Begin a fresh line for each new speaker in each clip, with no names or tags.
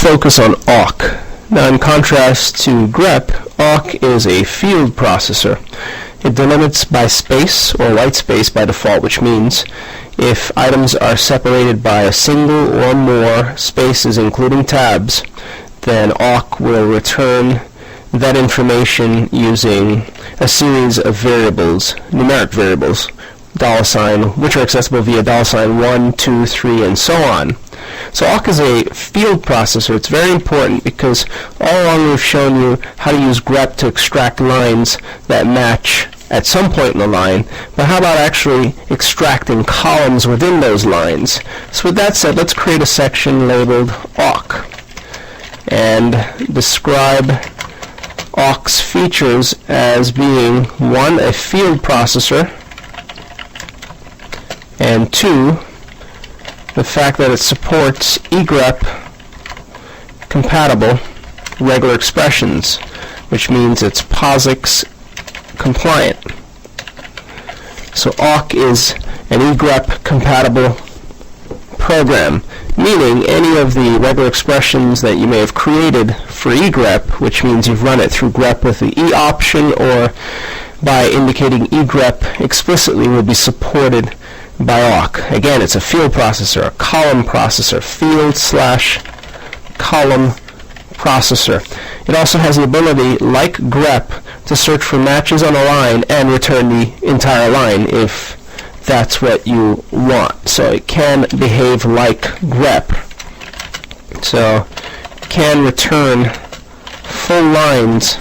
focus on awk. Now, in contrast to grep, awk is a field processor. It delimits by space or white space by default, which means if items are separated by a single or more spaces, including tabs, then awk will return that information using a series of variables, numeric variables, $, which are accessible via $1, 2, 3, and so on. So awk is a field processor. It's very important because all along we've shown you how to use grep to extract lines that match at some point in the line, but how about actually extracting columns within those lines? So with that said, let's create a section labeled awk and describe awk's features as being 1, a field processor, and 2, the fact that it supports egrep compatible regular expressions, which means it's POSIX compliant. So awk is an egrep compatible program, meaning any of the regular expressions that you may have created for egrep, which means you've run it through grep with the E option or by indicating egrep explicitly, will be supported by awk. Again, it's a field processor, a column processor, field/column processor. It also has the ability, like grep, to search for matches on a line and return the entire line if that's what you want. So it can behave like grep. So it can return full lines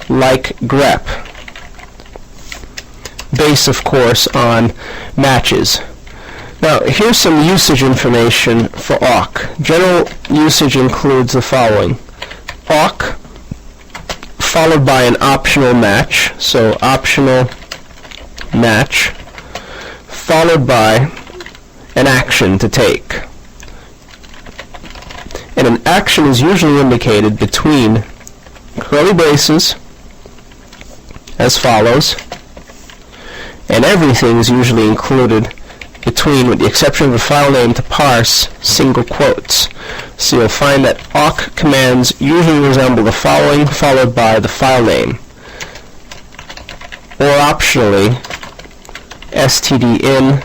like grep, based, of course, on matches. Now, here's some usage information for awk. General usage includes the following: awk followed by an optional match, so optional match, followed by an action to take. And an action is usually indicated between curly braces as follows, and everything is usually included between, with the exception of the file name, to parse single quotes. So you'll find that awk commands usually resemble the following, followed by the file name, or optionally stdin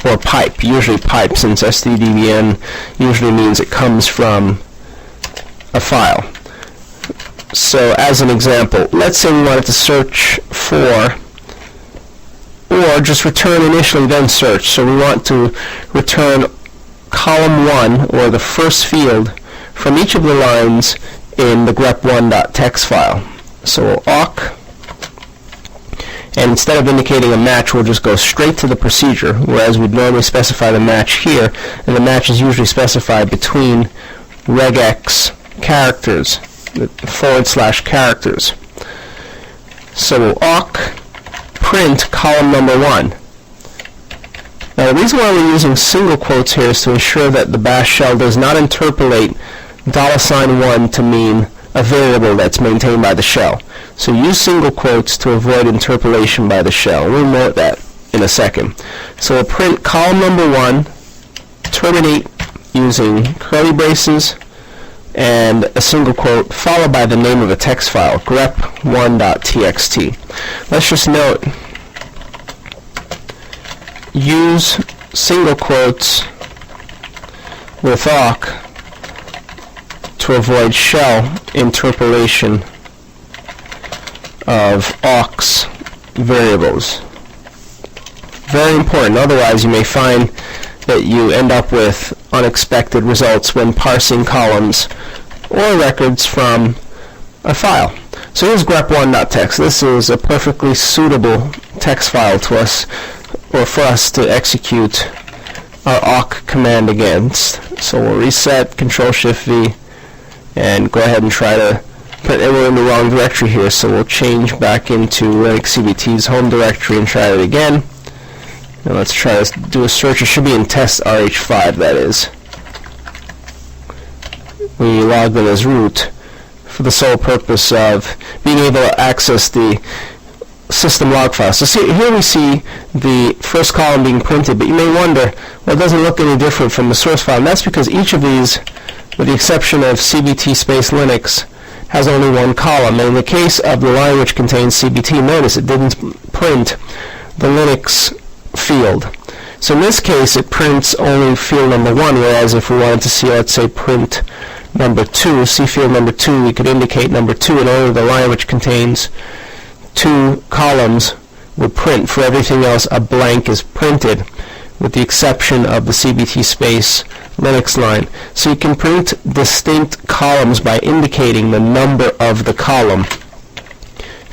or pipe, usually pipe, since stdin usually means it comes from a file. So as an example, let's say we wanted to search for, or just return initially then search. So we want to return column 1, or the first field, from each of the lines in the grep1.txt file. So awk, and instead of indicating a match, we'll just go straight to the procedure, whereas we'd normally specify the match here, and the match is usually specified between regex characters, / characters. So we'll awk print column number 1. Now the reason why we're using single quotes here is to ensure that the bash shell does not interpolate $1 to mean a variable that's maintained by the shell. So use single quotes to avoid interpolation by the shell. We'll note that in a second. So we'll print column number 1, terminate using curly braces and a single quote, followed by the name of a text file, grep1.txt. Let's just note, use single quotes with awk to avoid shell interpolation of awk's variables. Very important, otherwise you may find that you end up with unexpected results when parsing columns or records from a file. So here's grep1.txt. This is a perfectly suitable text file to us, or for us to execute our awk command against. So we'll reset, Control-Shift-V, and go ahead and try to put we're in the wrong directory here, so we'll change back into LinuxCBT's home directory and try it again. And let's try to do a search. It should be in test RH5, that is. We logged in as root for the sole purpose of being able to access the system log file. So here we see the first column being printed, but you may wonder, well, it doesn't look any different from the source file. And that's because each of these, with the exception of CBT space Linux, has only one column. And in the case of the line which contains CBT, notice it didn't print the Linux field. So in this case, it prints only field number 1, whereas if we wanted to see, let's say, print number 2, see field number 2, we could indicate number 2, and only the line which contains 2 columns would print. For everything else, a blank is printed, with the exception of the CBT space Linux line. So you can print distinct columns by indicating the number of the column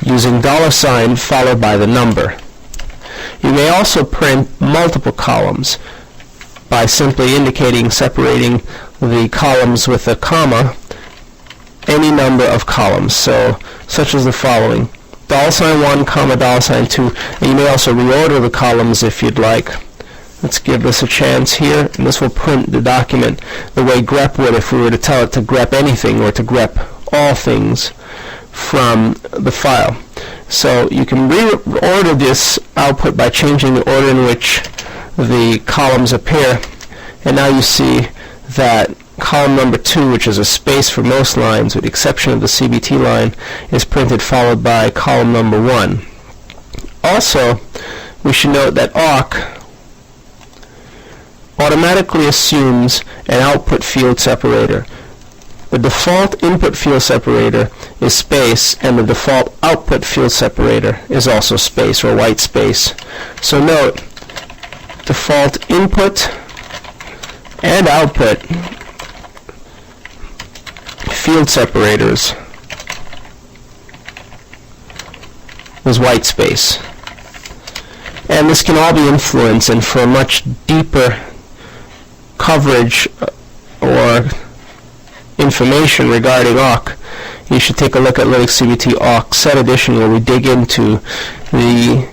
using $ followed by the number. You may also print multiple columns by simply indicating, separating the columns with a comma, any number of columns, so such as the following: $1, comma, $2, and you may also reorder the columns if you'd like. Let's give this a chance here, and this will print the document the way grep would if we were to tell it to grep anything or to grep all things from the file. So you can reorder this output by changing the order in which the columns appear, and now you see that column number 2, which is a space for most lines with the exception of the CBT line, is printed followed by column number 1. Also, we should note that awk automatically assumes an output field separator. The default input field separator is space, and the default output field separator is also space, or white space. So note, default input and output field separators is white space. And this can all be influenced, and for a much deeper coverage or information regarding awk, you should take a look at Linux CBT awk set edition, where we dig into the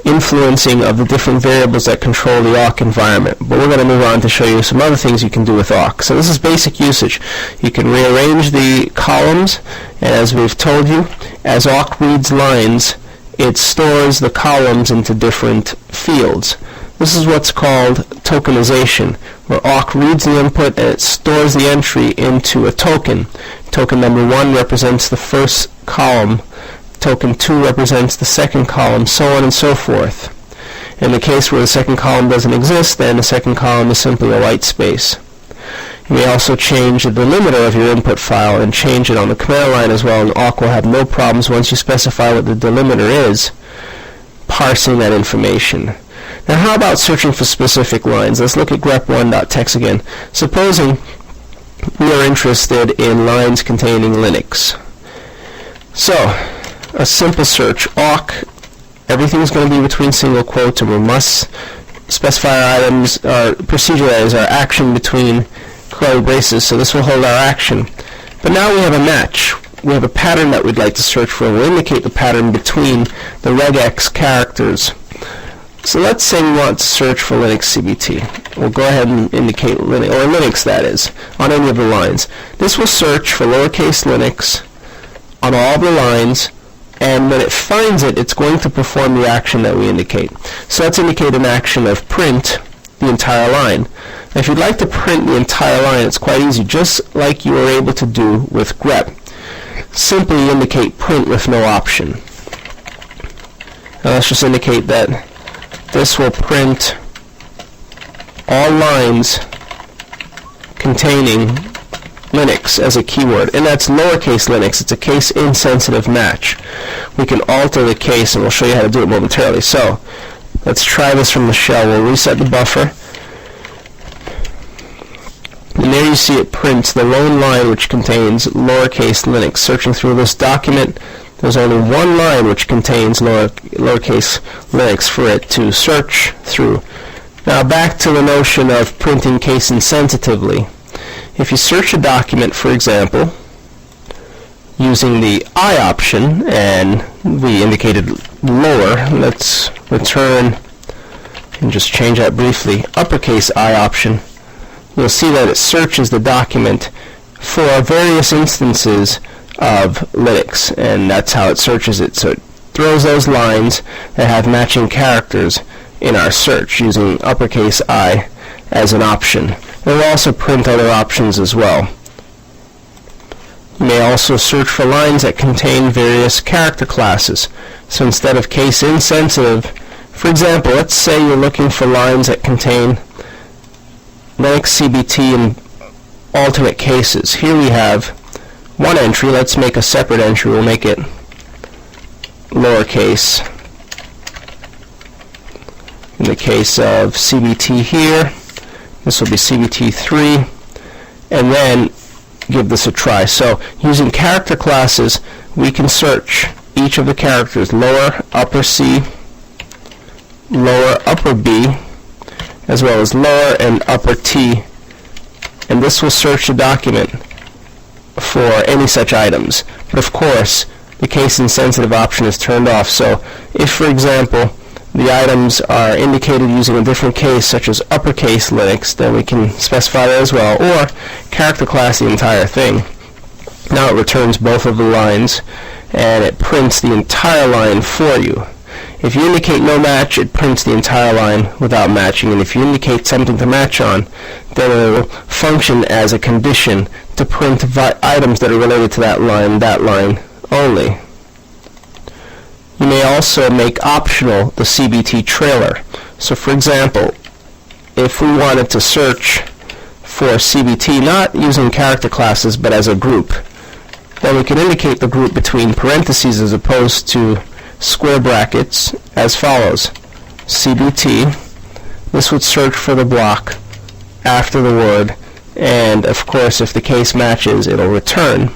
influencing of the different variables that control the awk environment. But we're going to move on to show you some other things you can do with awk. So this is basic usage. You can rearrange the columns, and as we've told you, as awk reads lines, it stores the columns into different fields. This is what's called tokenization, where awk reads the input and it stores the entry into a token. Token number 1 represents the first column, token 2 represents the second column, so on and so forth. In the case where the second column doesn't exist, then the second column is simply a white space. You may also change the delimiter of your input file and change it on the command line as well, and awk will have no problems once you specify what the delimiter is, parsing that information. Now how about searching for specific lines? Let's look at grep1.txt again. Supposing we are interested in lines containing Linux. So, a simple search, awk, everything is going to be between single quotes, and we must specify our items, our proceduralize our action between curly braces, so this will hold our action. But now we have a match. We have a pattern that we'd like to search for. We'll indicate the pattern between the regex characters. So let's say we want to search for Linux CBT. We'll go ahead and indicate Linux, or Linux that is, on any of the lines. This will search for lowercase Linux on all the lines, and when it finds it, it's going to perform the action that we indicate. So let's indicate an action of print the entire line. Now, if you'd like to print the entire line, it's quite easy, just like you were able to do with grep. Simply indicate print with no option. Now let's just indicate that this will print all lines containing Linux as a keyword, and that's lowercase Linux. It's a case-insensitive match. We can alter the case, and we'll show you how to do it momentarily. So let's try this from the shell. We'll reset the buffer, and there you see it prints the lone line which contains lowercase Linux. Searching through this document, there's only one line which contains lowercase Linux for it to search through. Now back to the notion of printing case insensitively. If you search a document, for example, using the I option, and we indicated lower, let's return and just change that briefly, uppercase I option, you'll see that it searches the document for various instances of Linux, and that's how it searches it. So it throws those lines that have matching characters in our search using uppercase I as an option. It will also print other options as well. You may also search for lines that contain various character classes. So instead of case insensitive, for example, let's say you're looking for lines that contain Linux CBT in alternate cases. Here we have one entry. Let's make a separate entry. We'll make it lowercase. In the case of CBT here, this will be CBT3, and then give this a try. So using character classes, we can search each of the characters, lower upper C, lower upper B, as well as lower and upper T, and this will search the document for any such items. But of course, the case insensitive option is turned off. So if, for example, the items are indicated using a different case, such as uppercase Linux, then we can specify that as well, or character class the entire thing. Now it returns both of the lines, and it prints the entire line for you. If you indicate no match, it prints the entire line without matching, and if you indicate something to match on, then it will function as a condition to print items that are related to that line only. You may also make optional the CBT trailer. So for example, if we wanted to search for CBT not using character classes but as a group, then we can indicate the group between parentheses as opposed to square brackets as follows. CBT, this would search for the block after the word, and of course if the case matches, it'll return.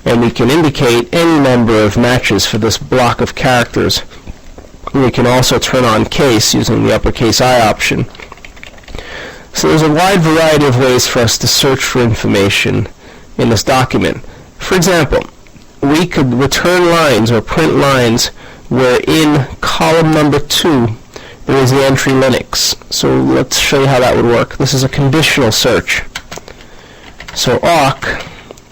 And we can indicate any number of matches for this block of characters. We can also turn on case using the uppercase I option. So there's a wide variety of ways for us to search for information in this document. For example, we could return lines or print lines where in column number 2 there is the entry Linux. So let's show you how that would work. This is a conditional search. So awk,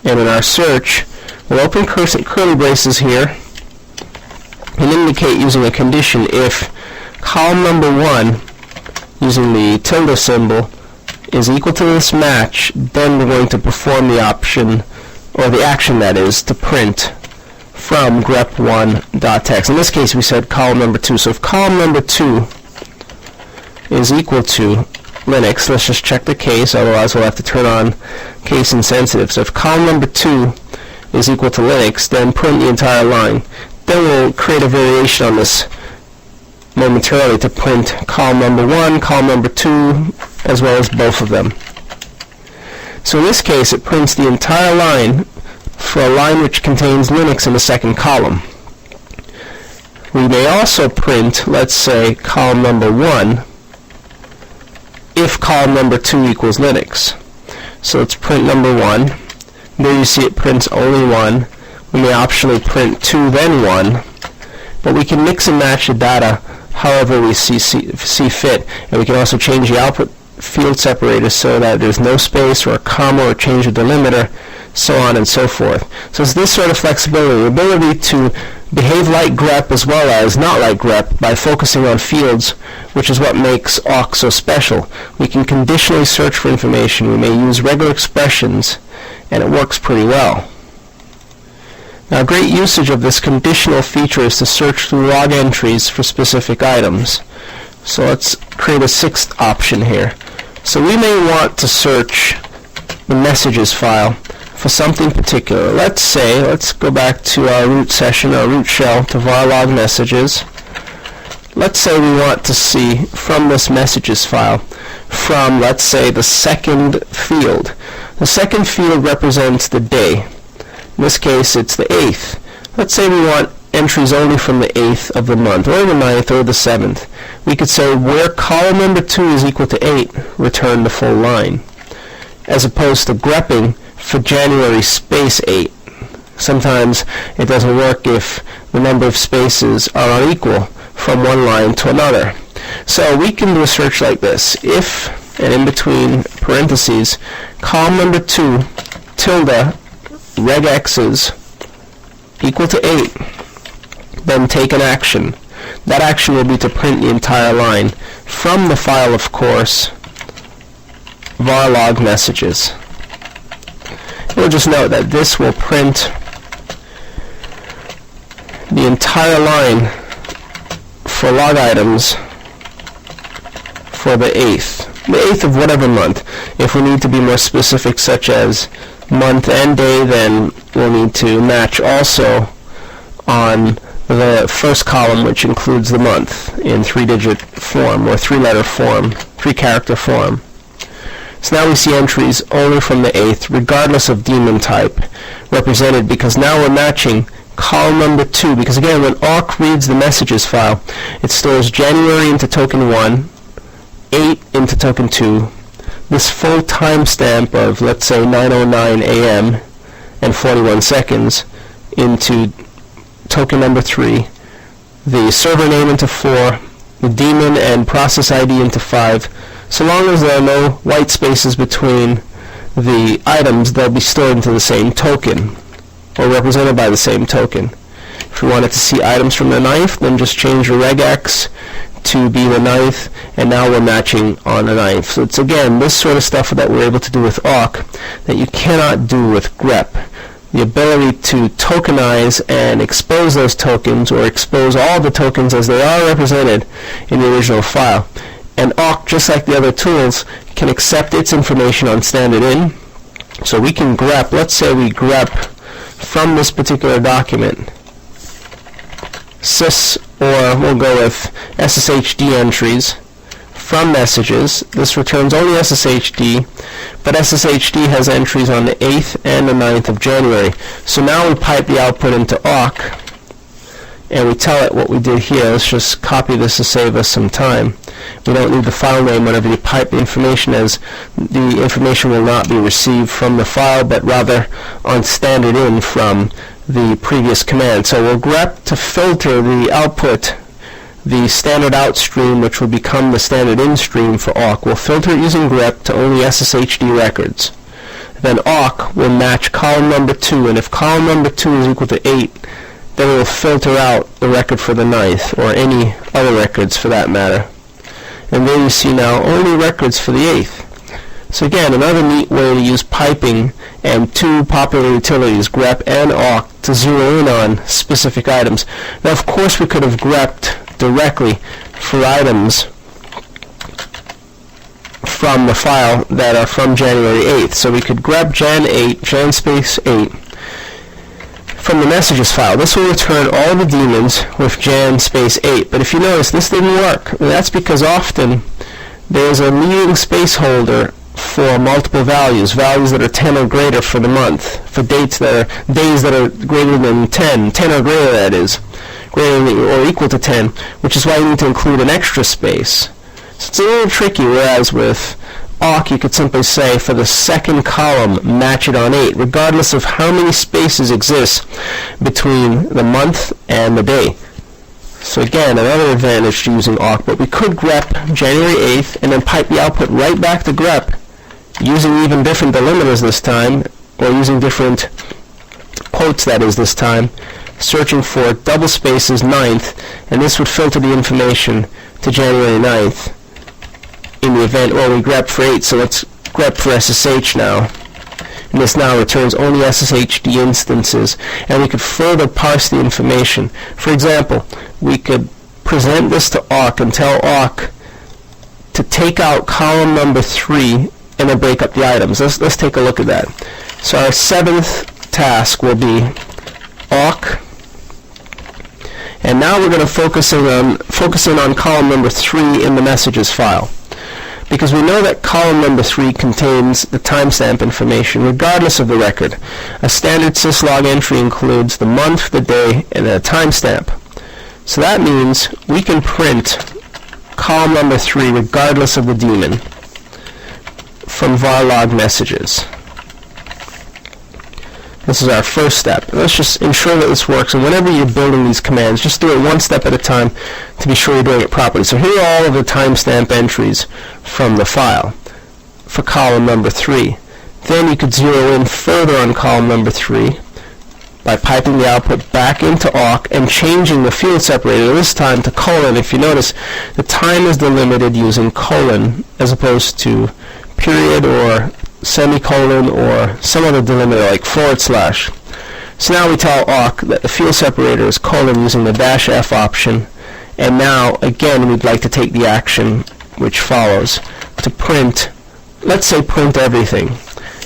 and in our search, we'll open curly braces here and indicate using a condition if column number 1, using the tilde symbol, is equal to this match, then we're going to perform the option, or the action that is, to print from grep1.txt. In this case we said column number 2. So if column number 2 is equal to Linux, let's just check the case, otherwise we'll have to turn on case insensitive. So if column number 2 is equal to Linux, then print the entire line. Then we'll create a variation on this momentarily to print column number 1, column number 2, as well as both of them. So in this case, it prints the entire line for a line which contains Linux in the second column. We may also print, let's say, column number 1 if column number 2 equals Linux. So let's print number 1. There you see it prints only 1. We may optionally print 2 then 1, but we can mix and match the data however we see fit, and we can also change the output field separators so that there's no space or a comma or change the delimiter, so on and so forth. So it's this sort of flexibility, the ability to behave like grep as well as not like grep by focusing on fields, which is what makes awk so special. We can conditionally search for information. We may use regular expressions, and it works pretty well. Now, a great usage of this conditional feature is to search through log entries for specific items. So let's create a 6th option here. So we may want to search the messages file for something particular. Let's go back to our root session, our root shell, to var log messages. Let's say we want to see from this messages file, from, let's say, the second field. The second field represents the day. In this case, it's the 8th. Let's say we want entries only from the 8th of the month, or the 9th, or the 7th. We could say where column number 2 is equal to 8, return the full line, as opposed to grepping for January space 8. Sometimes it doesn't work if the number of spaces are unequal from one line to another. So we can do a search like this. If, and in between parentheses, column number 2, tilde, regexes, equal to 8, then take an action. That action will be to print the entire line. From the file, of course, var log messages. We'll just note that this will print the entire line for log items for the 8th of whatever month. If we need to be more specific, such as month and day, then we'll need to match also on the first column, which includes the month, in 3-digit form or 3-letter form, 3-character form. So now we see entries only from the 8th, regardless of daemon type, represented, because now we're matching column number 2, because again, when awk reads the messages file, it stores January into token 1, 8 into token 2, this full timestamp of, let's say, 9:09 a.m. and 41 seconds into token number 3, the server name into 4, the daemon and process ID into 5. So long as there are no white spaces between the items, they'll be stored into the same token, or represented by the same token. If we wanted to see items from the 9th, then just change your regex to be the 9th, and now we're matching on the 9th. So it's, again, this sort of stuff that we're able to do with awk that you cannot do with grep. The ability to tokenize and expose those tokens, or expose all the tokens as they are represented in the original file. And awk, just like the other tools, can accept its information on standard in. So we can grep, let's say we grep from this particular document sys, or we'll go with SSHD entries from messages. This returns only SSHD, but SSHD has entries on the 8th and the 9th of January. So now we pipe the output into awk, and we tell it what we did here. Let's just copy this to save us some time. We don't need the file name whenever you pipe the information, as the information will not be received from the file, but rather on standard in from the previous command. So we'll grep to filter the output, the standard out stream, which will become the standard in stream for awk. We'll filter it using grep to only SSHD records. Then awk will match column number 2, and if column number 2 is equal to 8, then it will filter out the record for the 9th, or any other records for that matter. And there you see now only records for the 8th. So again, another neat way to use piping and two popular utilities, grep and awk, to zero in on specific items. Now, of course, we could have grepped directly for items from the file that are from January 8th. So we could grep Jan 8, Jan space 8, from the messages file. This will return all the daemons with Jan space 8. But if you notice, this didn't work. That's because often there's a leading space holder for multiple values that are 10 or greater for the month, for days that are greater than 10 or greater, that is, greater than or equal to 10, which is why you need to include an extra space. So it's a little tricky, whereas with awk you could simply say for the second column match it on 8, regardless of how many spaces exist between the month and the day. So again, another advantage to using awk, but we could grep January 8th and then pipe the output right back to grep using even different delimiters this time, or using different quotes, that is, this time, searching for double spaces 9th, and this would filter the information to January 9th in the event, or we grep for 8, so let's grep for SSH now. And this now returns only SSHD instances, and we could further parse the information. For example, we could present this to awk and tell awk to take out column number 3 and then break up the items. Let's take a look at that. So our 7th task will be awk, and now we're going to focus in on column number 3 in the messages file, because we know that column number 3 contains the timestamp information regardless of the record. A standard syslog entry includes the month, the day, and a timestamp. So that means we can print column number 3 regardless of the daemon from var log messages. This is our first step. Let's just ensure that this works, and whenever you're building these commands, just do it one step at a time to be sure you're doing it properly. So here are all of the timestamp entries from the file for column number 3. Then you could zero in further on column number 3 by piping the output back into awk and changing the field separator this time to colon. If you notice, the time is delimited using colon as opposed to period or semicolon or some other delimiter like /. So now we tell awk that the field separator is colon using the -F option, and now again we'd like to take the action which follows to print, let's say print everything.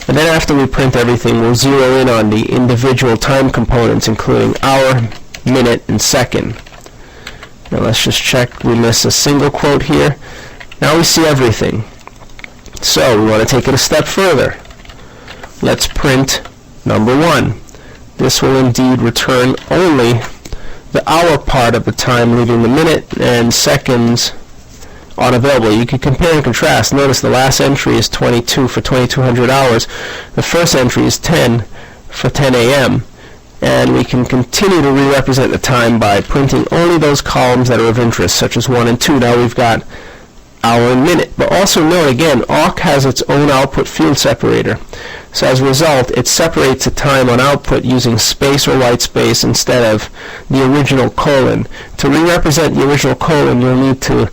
And then after we print everything, we'll zero in on the individual time components, including hour, minute, and second. Now let's just check we miss a single quote here. Now we see everything. So we want to take it a step further. Let's print number 1. This will indeed return only the hour part of the time, leaving the minute and seconds unavailable. You can compare and contrast. Notice the last entry is 22 for 2200 hours. The first entry is 10 for 10 a.m. And we can continue to re-represent the time by printing only those columns that are of interest, such as 1 and 2. Now we've got hour and minute. But also note again, awk has its own output field separator. So as a result, it separates the time on output using space or white space instead of the original colon. To re-represent the original colon, you'll need to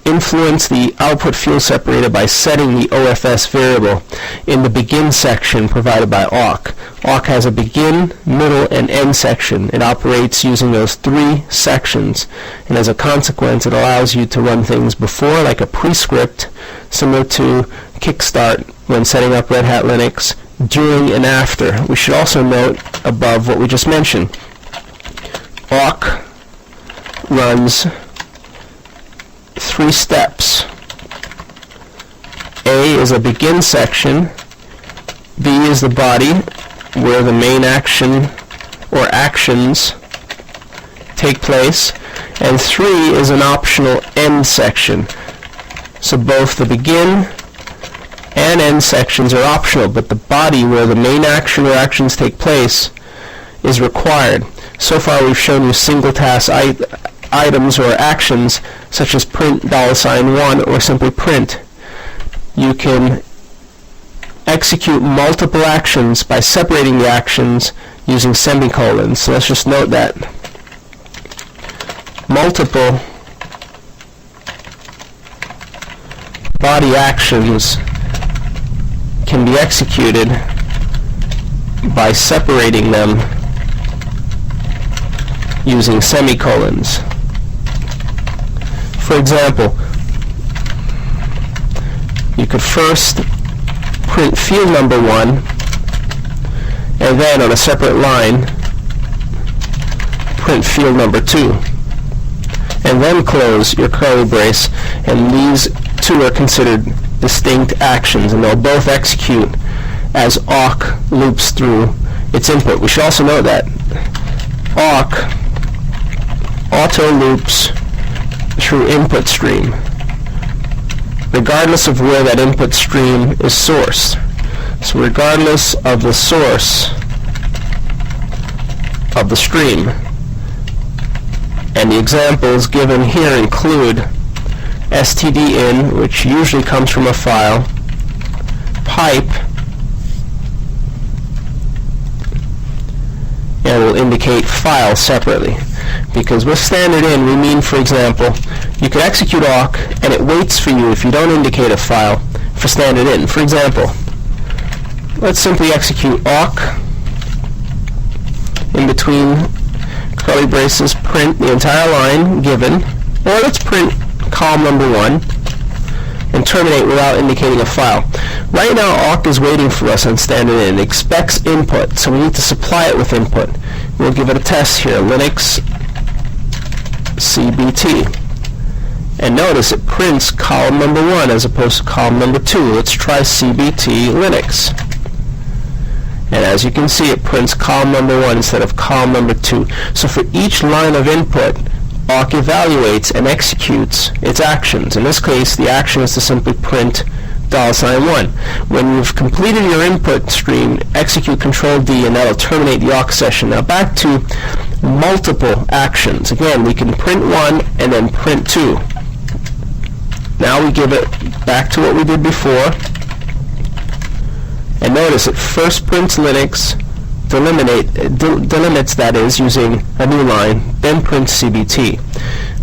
influence the output field separator by setting the OFS variable in the begin section provided by awk. Awk has a begin, middle, and end section. It operates using those 3 sections, and as a consequence it allows you to run things before like a prescript similar to Kickstart when setting up Red Hat Linux, during and after. We should also note above what we just mentioned. Awk runs 3 steps. A is a begin section, B is the body where the main action or actions take place, and 3 is an optional end section. So both the begin and end sections are optional, but the body where the main action or actions take place is required. So far we've shown you single task items or actions such as print $1 or simply print. You can execute multiple actions by separating the actions using semicolons. So let's just note that multiple body actions can be executed by separating them using semicolons. For example, you could first print field number 1 and then on a separate line print field number 2 and then close your curly brace, and these 2 are considered distinct actions and they'll both execute as awk loops through its input. We should also note that awk auto loops through input stream regardless of where that input stream is sourced. So regardless of the source of the stream. And the examples given here include stdin, which usually comes from a file, pipe, and will indicate file separately. Because with standard in, we mean, for example, you can execute awk and it waits for you if you don't indicate a file for standard in. For example, let's simply execute awk in between curly braces, print the entire line given, or let's print column number 1 and terminate without indicating a file. Right now awk is waiting for us on standard in. It expects input, so we need to supply it with input. We'll give it a test here, Linux CBT. And notice it prints column number 1 as opposed to column number 2. Let's try CBT Linux. And as you can see, it prints column number 1 instead of column number 2. So for each line of input, awk evaluates and executes its actions. In this case, the action is to simply print $1. When you've completed your input stream, execute Control-D and that'll terminate the awk session. Now back to multiple actions. Again, we can print 1 and then print 2. Now we give it back to what we did before. And notice it first prints Linux, delimits, that is, using a new line, then print CBT.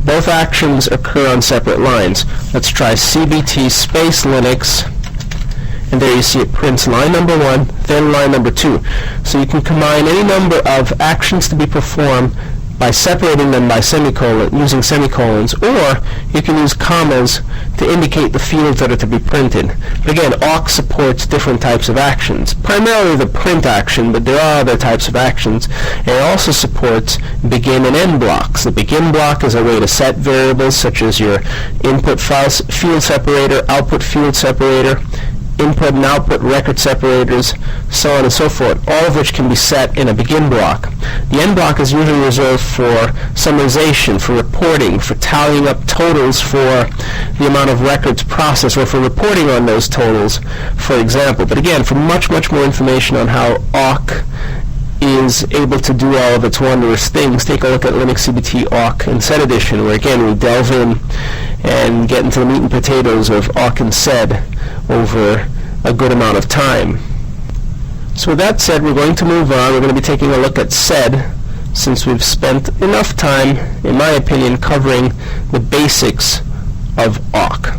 Both actions occur on separate lines. Let's try CBT space Linux, and there you see it prints line number 1, then line number 2. So you can combine any number of actions to be performed by separating them by using semicolons, or you can use commas to indicate the fields that are to be printed. But again, awk supports different types of actions, primarily the print action, but there are other types of actions. And it also supports begin and end blocks. The begin block is a way to set variables such as your input field separator, output field separator, input and output record separators, so on and so forth, all of which can be set in a begin block. The end block is usually reserved for summarization, for reporting, for tallying up totals for the amount of records processed, or for reporting on those totals, for example. But again, for much, much more information on how awk is able to do all of its wondrous things, take a look at Linux CBT awk and sed edition, where again we delve in and get into the meat and potatoes of awk and sed over a good amount of time. So with that said, we're going to move on. We're going to be taking a look at sed, since we've spent enough time, in my opinion, covering the basics of awk.